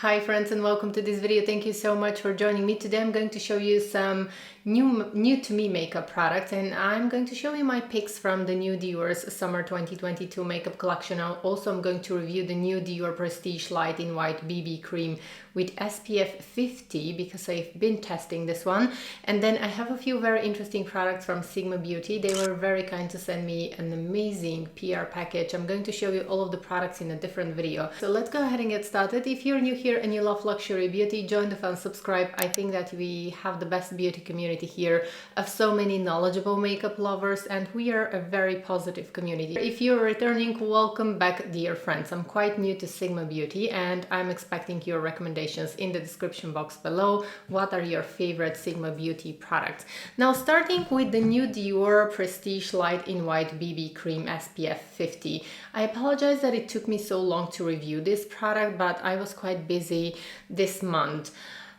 Hi friends, and welcome to this video. Thank you so much for joining me. Today I'm going to show you some new to me makeup products, and I'm going to show you my picks from the new Dior's Summer 2022 makeup collection. Also, I'm going to review the new Dior Prestige Light in White BB cream with SPF 50 because I've been testing this one. And then I have a few very interesting products from Sigma Beauty. They were very kind to send me an amazing PR package. I'm going to show you all of the products in a different video. So let's go ahead and get started. If you're new here and you love luxury beauty, join the fun, subscribe. I think that we have the best beauty community here of so many knowledgeable makeup lovers, and we are a very positive community. If you're returning, welcome back, dear friends. I'm quite new to Sigma Beauty and I'm expecting your recommendations in the description box below. What are your favorite Sigma Beauty products? Now, starting with the new Dior Prestige Light in White BB Cream SPF 50. I apologize that it took me so long to review this product, but I was quite busy this month.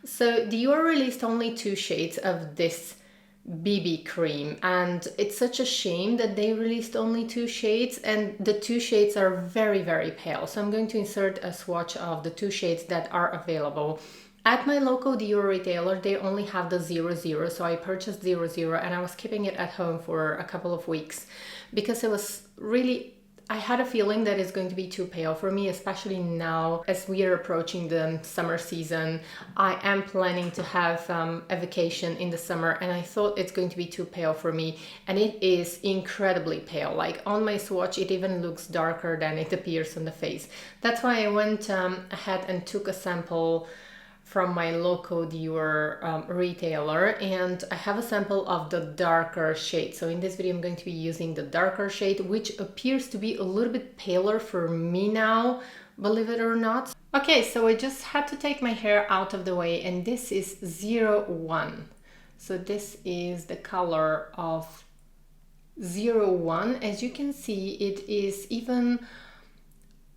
So Dior released only 2 shades of this BB cream, and it's such a shame that they released only 2 shades, and the 2 shades are very pale. So I'm going to insert a swatch of the 2 shades that are available. At my local Dior retailer, they only have the 00, so I purchased 00 and I was keeping it at home for a couple of weeks because it was really, I had a feeling that it's going to be too pale for me, especially now as we are approaching the summer season. I am planning to have a vacation in the summer, and I thought it's going to be too pale for me, and it is incredibly pale. Like on my swatch, it even looks darker than it appears on the face. That's why I went ahead and took a sample from my local Dior retailer, and I have a sample of the darker shade. So in this video I'm going to be using the darker shade, which appears to be a little bit paler for me now, believe it or not. Okay, so I just had to take my hair out of the way, and this is 01. So this is the color of 01. As you can see, it is even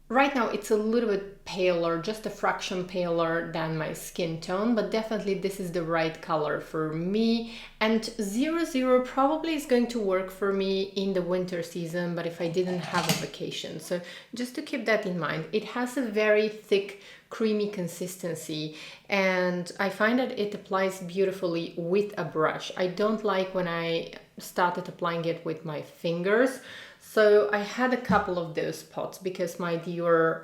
right now, it's a little bit paler, just a fraction paler than my skin tone, but definitely this is the right color for me. And 00 probably is going to work for me in the winter season, but if I didn't have a vacation. So just to keep that in mind, it has a very thick, creamy consistency, and I find that it applies beautifully with a brush. I don't like when I started applying it with my fingers. So I had a couple of those spots because my Dior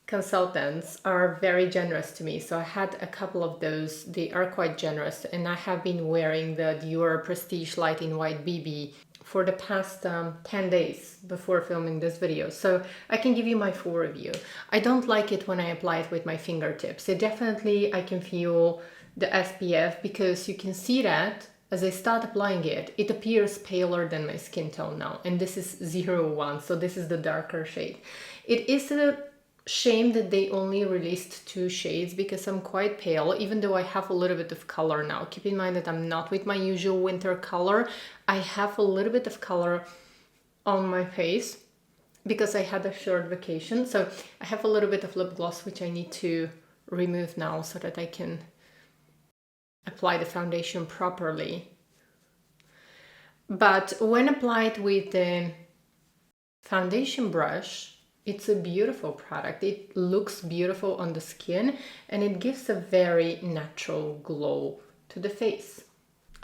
consultants are very generous to me. So I had a couple of those. They are quite generous, and I have been wearing the Dior Prestige Light in White BB for the past 10 days before filming this video. So I can give you my full review. I don't like it when I apply it with my fingertips. It definitely, I can feel the SPF because you can see that as I start applying it, it appears paler than my skin tone now. And this is 01, so this is the darker shade. It is a shame that they only released 2 shades because I'm quite pale, even though I have a little bit of color now. Keep in mind that I'm not with my usual winter color. I have a little bit of color on my face because I had a short vacation. So I have a little bit of lip gloss, which I need to remove now so that I can apply the foundation properly. But when applied with the foundation brush, it's a beautiful product. It looks beautiful on the skin, and it gives a very natural glow to the face.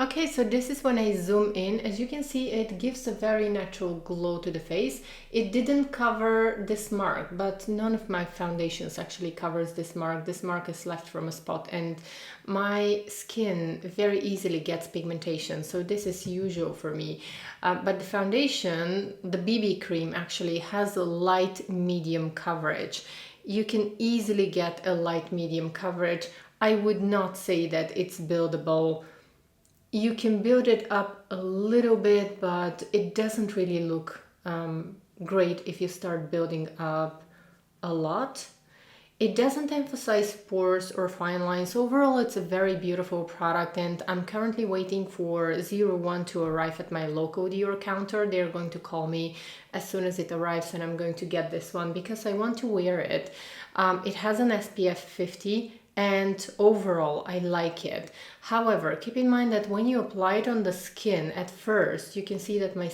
Okay, so this is when I zoom in. As you can see, it gives a very natural glow to the face. It didn't cover this mark, but none of my foundations actually covers this mark. This mark is left from a spot, and my skin very easily gets pigmentation, so this is usual for me. But the foundation, the BB cream, actually has a light medium coverage. You can easily get a light medium coverage. I would not say that it's buildable. You can build it up a little bit, but it doesn't really look great if you start building up a lot. It doesn't emphasize pores or fine lines. Overall, it's a very beautiful product, and I'm currently waiting for 01 to arrive at my local Dior counter. They're going to call me as soon as it arrives, and I'm going to get this one because I want to wear it. It has an SPF 50. And overall, I like it. However, keep in mind that when you apply it on the skin at first, you can see that my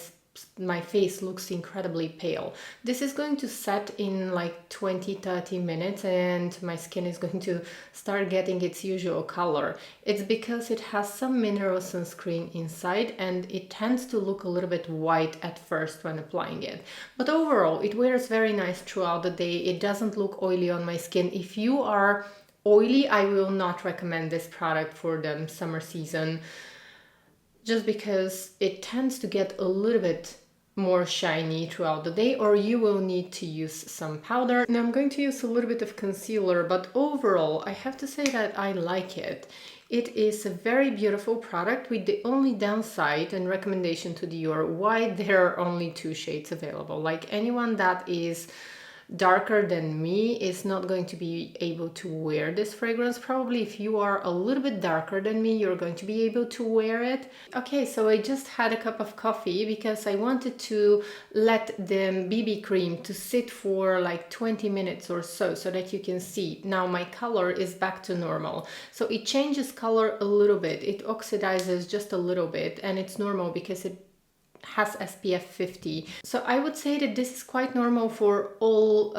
my face looks incredibly pale. This is going to set in like 20-30 minutes and my skin is going to start getting its usual color. It's because it has some mineral sunscreen inside and it tends to look a little bit white at first when applying it. But overall, it wears very nice throughout the day. It doesn't look oily on my skin. If you are oily, I will not recommend this product for the summer season, just because it tends to get a little bit more shiny throughout the day, or you will need to use some powder. Now I'm going to use a little bit of concealer, but overall I have to say that I like it. It is a very beautiful product, with the only downside and recommendation to Dior why there are only 2 shades available. Like, anyone that is darker than me is not going to be able to wear this fragrance. Probably if you are a little bit darker than me, you're going to be able to wear it. Okay, so I just had a cup of coffee because I wanted to let the BB cream to sit for like 20 minutes or so that you can see. Now my color is back to normal. So it changes color a little bit. It oxidizes just a little bit, and it's normal because it has SPF 50. So I would say that this is quite normal for all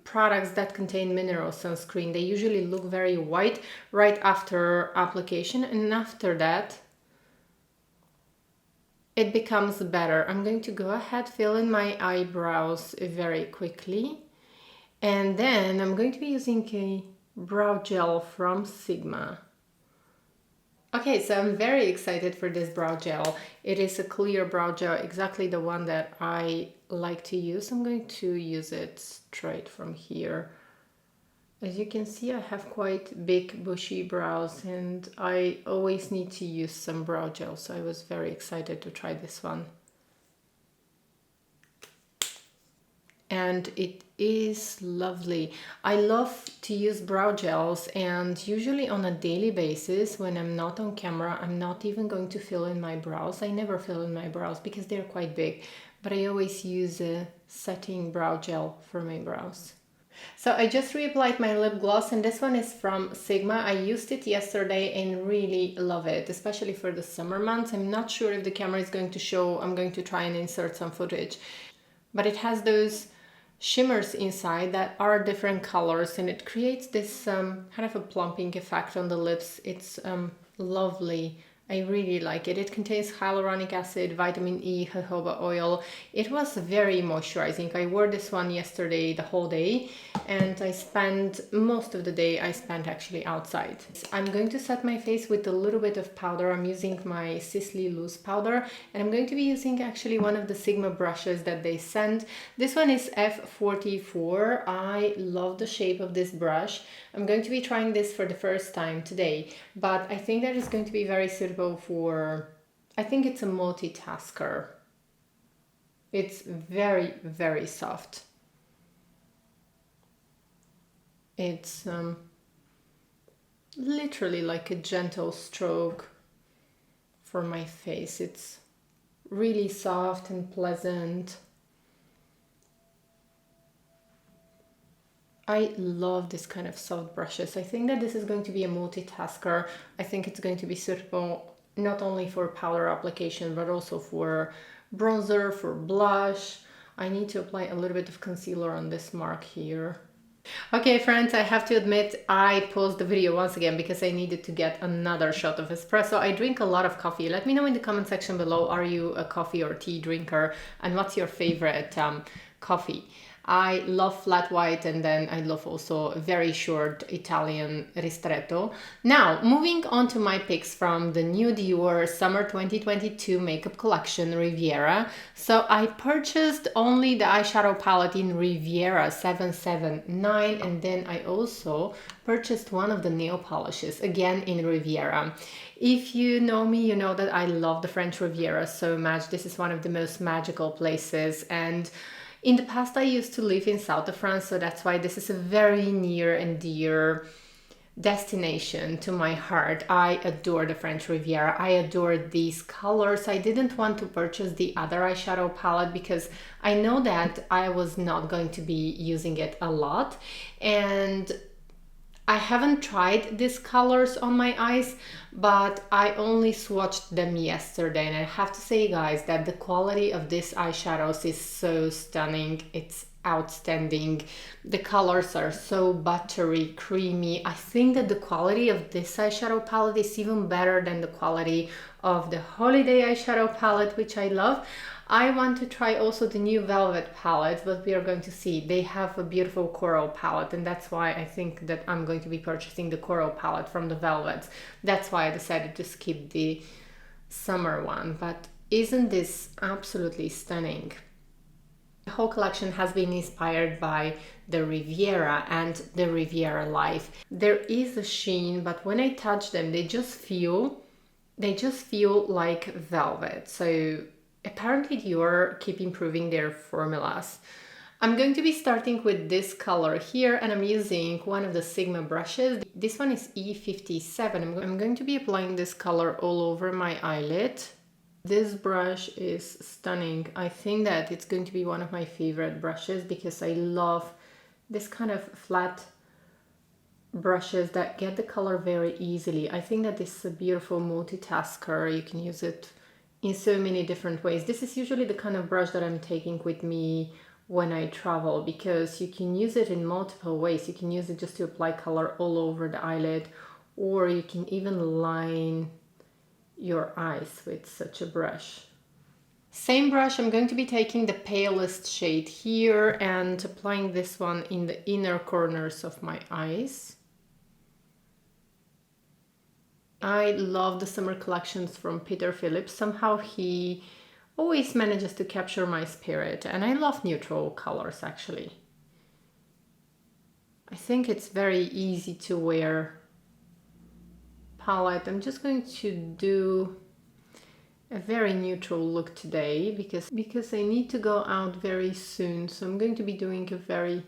products that contain mineral sunscreen. They usually look very white right after application, and after that it becomes better. I'm going to go ahead, fill in my eyebrows very quickly, and then I'm going to be using a brow gel from Sigma. Okay, so I'm very excited for this brow gel. It is a clear brow gel, exactly the one that I like to use. I'm going to use it straight from here. As you can see, I have quite big bushy brows and I always need to use some brow gel, so I was very excited to try this one. And it is lovely. I love to use brow gels, and usually on a daily basis when I'm not on camera, I'm not even going to fill in my brows. I never fill in my brows because they're quite big, but I always use a setting brow gel for my brows. So I just reapplied my lip gloss, and this one is from Sigma. I used it yesterday and really love it, especially for the summer months. I'm not sure if the camera is going to show. I'm going to try and insert some footage, but it has those shimmers inside that are different colors, and it creates this kind of a plumping effect on the lips. It's lovely. I really like it. It contains hyaluronic acid, vitamin E, jojoba oil. It was very moisturizing. I wore this one yesterday the whole day, and I spent most of the day actually outside. I'm going to set my face with a little bit of powder. I'm using my Sisley loose powder, and I'm going to be using actually one of the Sigma brushes that they sent. This one is F44. I love the shape of this brush. I'm going to be trying this for the first time today, but I think that it's going to be very suitable for, I think it's a multitasker. It's very, very soft. It's literally like a gentle stroke for my face. It's really soft and pleasant. I love this kind of soft brushes. I think that this is going to be a multitasker. I think it's going to be suitable not only for powder application, but also for bronzer, for blush. I need to apply a little bit of concealer on this mark here. Okay, friends, I have to admit I paused the video once again because I needed to get another shot of espresso. I drink a lot of coffee. Let me know in the comment section below, are you a coffee or tea drinker, and what's your favorite coffee? I love flat white, and then I love also a very short Italian ristretto. Now, moving on to my picks from the new Dior Summer 2022 makeup collection, Riviera. So I purchased only the eyeshadow palette in Riviera 779, and then I also purchased one of the nail polishes, again in Riviera. If you know me, you know that I love the French Riviera so much. This is one of the most magical places, and in the past I used to live in south of France, so that's why this is a very near and dear destination to my heart. I adore the French Riviera. I adore these colors. I didn't want to purchase the other eyeshadow palette because I know that I was not going to be using it a lot, and I haven't tried these colors on my eyes, but I only swatched them yesterday, and I have to say, guys, that the quality of these eyeshadows is so stunning. It's outstanding. The colors are so buttery, creamy. I think that the quality of this eyeshadow palette is even better than the quality of the holiday eyeshadow palette, which I love. I want to try also the new velvet palette, but we are going to see. They have a beautiful coral palette, and that's why I think that I'm going to be purchasing the coral palette from the velvets. That's why I decided to skip the summer one. But isn't this absolutely stunning? The whole collection has been inspired by the Riviera and the Riviera Life. There is a sheen, but when I touch them, they just feel like velvet. So apparently Dior keep improving their formulas. I'm going to be starting with this color here, and I'm using one of the Sigma brushes. This one is E57. I'm going to be applying this color all over my eyelid. This brush is stunning. I think that it's going to be one of my favorite brushes because I love this kind of flat brushes that get the color very easily. I think that this is a beautiful multitasker. You can use it in so many different ways. This is usually the kind of brush that I'm taking with me when I travel, because you can use it in multiple ways. You can use it just to apply color all over the eyelid, or you can even line your eyes with such a brush. Same brush, I'm going to be taking the palest shade here and applying this one in the inner corners of my eyes. I love the summer collections from Peter Phillips. Somehow he always manages to capture my spirit, and I love neutral colors actually. I think it's very easy to wear palette. I'm just going to do a very neutral look today because I need to go out very soon, so I'm going to be doing a very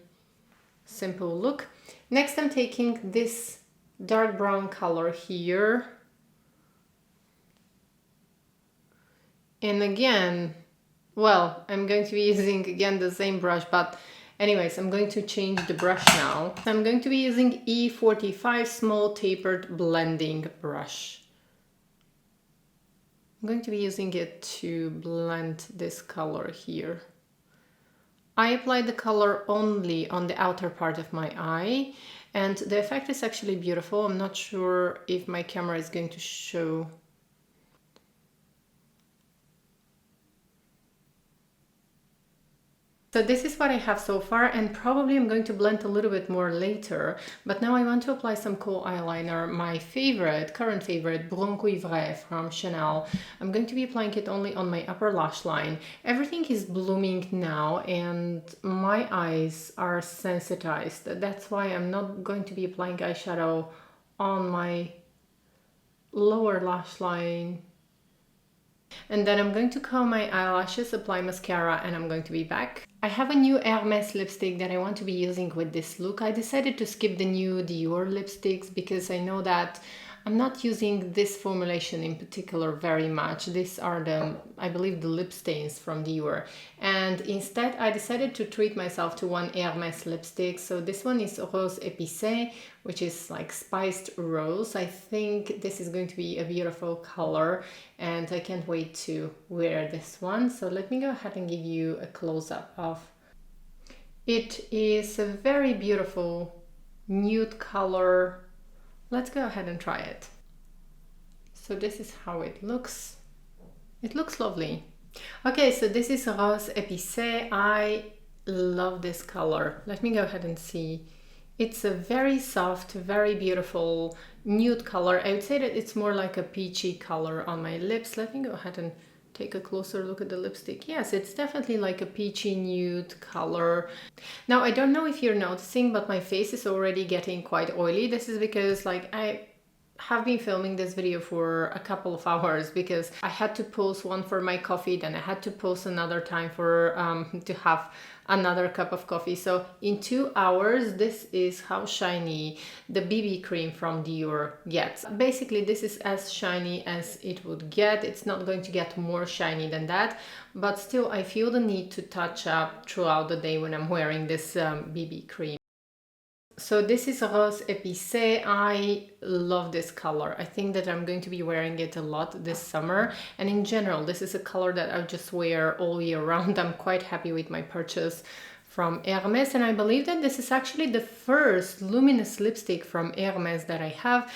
simple look. Next, I'm taking this dark brown color here, and again, well, I'm going to be using again the same brush, but anyways, I'm going to change the brush now. I'm going to be using E45 small tapered blending brush. I'm going to be using it to blend this color here. I applied the color only on the outer part of my eye, and the effect is actually beautiful. I'm not sure if my camera is going to show. So this is what I have so far, and probably I'm going to blend a little bit more later. But now I want to apply some cool eyeliner, my favorite, current favorite, Brun Cuivre from Chanel. I'm going to be applying it only on my upper lash line. Everything is blooming now and my eyes are sensitized. That's why I'm not going to be applying eyeshadow on my lower lash line. And then I'm going to comb my eyelashes, apply mascara, and I'm going to be back. I have a new Hermes lipstick that I want to be using with this look. I decided to skip the new Dior lipsticks because I know that I'm not using this formulation in particular very much. These are the, I believe, the lip stains from Dior. And instead I decided to treat myself to one Hermes lipstick. So this one is Rose Épicé, which is like spiced rose. I think this is going to be a beautiful color and I can't wait to wear this one. So let me go ahead and give you a close-up of. It is a very beautiful nude color. Let's go ahead and try it. So this is how it looks. It looks lovely. Okay, so this is Rose Épicé. I love this color. Let me go ahead and see. It's a very soft, very beautiful nude color. I would say that it's more like a peachy color on my lips. Let me go ahead and take a closer look at the lipstick. Yes, it's definitely like a peachy nude color. Now, I don't know if you're noticing, but my face is already getting quite oily. This is because like I have been filming this video for a couple of hours because I had to pause one for my coffee, then I had to pause another time for to have another cup of coffee. So in 2 hours, this is how shiny the BB cream from Dior gets. Basically, this is as shiny as it would get. It's not going to get more shiny than that, but still I feel the need to touch up throughout the day when I'm wearing this BB cream. So this is Rose Épicé. I love this color. I think that I'm going to be wearing it a lot this summer. And in general, this is a color that I just wear all year round. I'm quite happy with my purchase from Hermes. And I believe that this is actually the first luminous lipstick from Hermes that I have.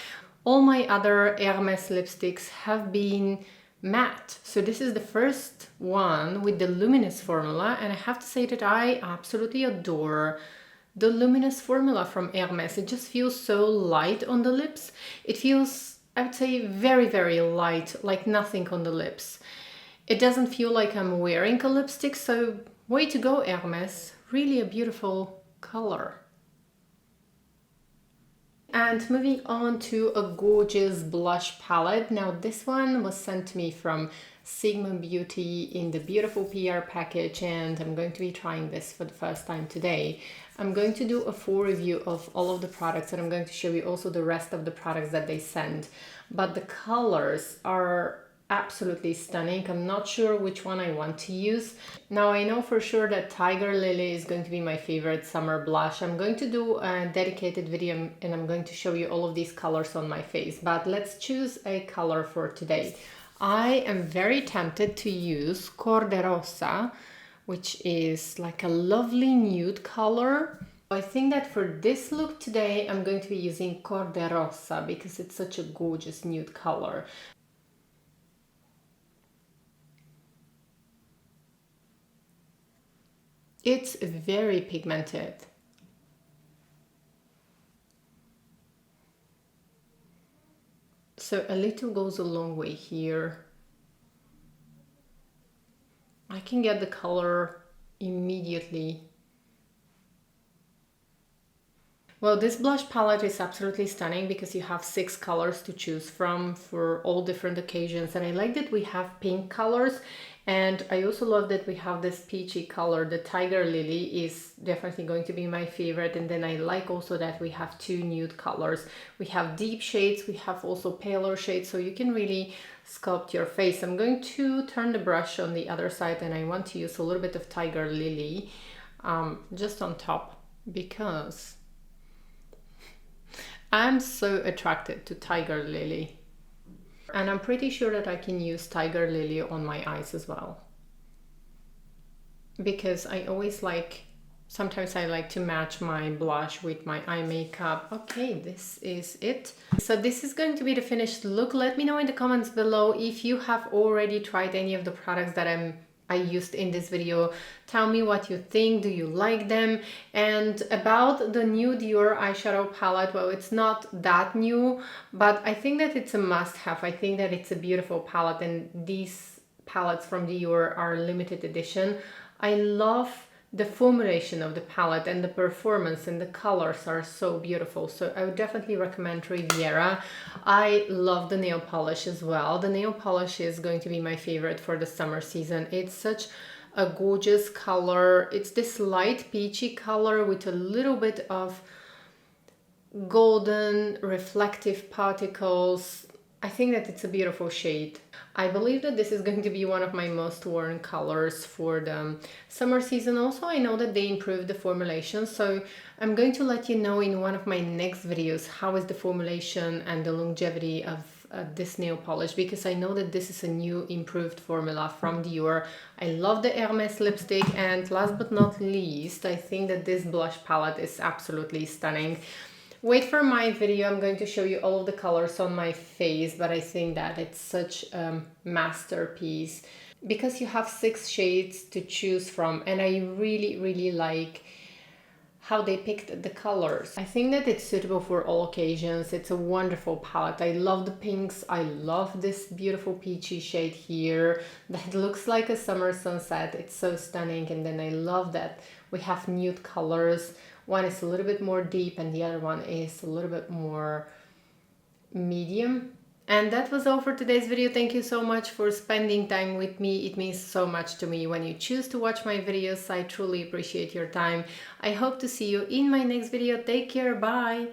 All my other Hermes lipsticks have been matte. So this is the first one with the luminous formula. And I have to say that I absolutely adore the luminous formula from Hermes. It just feels so light on the lips. It feels, I would say, very, very light, like nothing on the lips. It doesn't feel like I'm wearing a lipstick, so way to go, Hermes. Really a beautiful color. And moving on to a gorgeous blush palette. Now this one was sent to me from Sigma Beauty in the beautiful PR package, and I'm going to be trying this for the first time today. I'm going to do a full review of all of the products, and I'm going to show you also the rest of the products that they send. But the colors are absolutely stunning. I'm not sure which one I want to use. Now I know for sure that Tiger Lily is going to be my favorite summer blush. I'm going to do a dedicated video and I'm going to show you all of these colors on my face, but let's choose a color for today. I am very tempted to use Corde Rossa, which is like a lovely nude color. I think that for this look today, I'm going to be using Corde Rossa because it's such a gorgeous nude color. It's very pigmented. So a little goes a long way here. I can get the color immediately. Well, this blush palette is absolutely stunning because you have 6 colors to choose from for all different occasions. And I like that we have pink colors. And I also love that we have this peachy color. The Tiger Lily is definitely going to be my favorite. And then I like also that we have 2 nude colors. We have deep shades, we have also paler shades, so you can really sculpt your face. I'm going to turn the brush on the other side and I want to use a little bit of Tiger Lily just on top because I'm so attracted to Tiger Lily. And I'm pretty sure that I can use Tiger Lily on my eyes as well. Because I always sometimes I like to match my blush with my eye makeup. Okay, this is it. So this is going to be the finished look. Let me know in the comments below if you have already tried any of the products that I used in this video. Tell me what you think. Do you like them? And about the new Dior eyeshadow palette, well, it's not that new, but I think that it's a must-have. I think that it's a beautiful palette, and these palettes from Dior are limited edition. I love the formulation of the palette and the performance, and the colors are so beautiful. So I would definitely recommend Riviera. I love the nail polish as well. The nail polish is going to be my favorite for the summer season. It's such a gorgeous color. It's this light peachy color with a little bit of golden reflective particles. I think that it's a beautiful shade. I believe that this is going to be one of my most worn colors for the summer season. Also, I know that they improved the formulation, so I'm going to let you know in one of my next videos how is the formulation and the longevity of this nail polish, because I know that this is a new improved formula from Dior. I love the Hermes lipstick, and last but not least, I think that this blush palette is absolutely stunning. Wait for my video, I'm going to show you all of the colors on my face, but I think that it's such a masterpiece because you have 6 shades to choose from, and I really, really like how they picked the colors. I think that it's suitable for all occasions. It's a wonderful palette. I love the pinks. I love this beautiful peachy shade here that looks like a summer sunset. It's so stunning. And then I love that we have nude colors. One is a little bit more deep and the other one is a little bit more medium. And that was all for today's video. Thank you so much for spending time with me. It means so much to me when you choose to watch my videos. I truly appreciate your time. I hope to see you in my next video. Take care. Bye.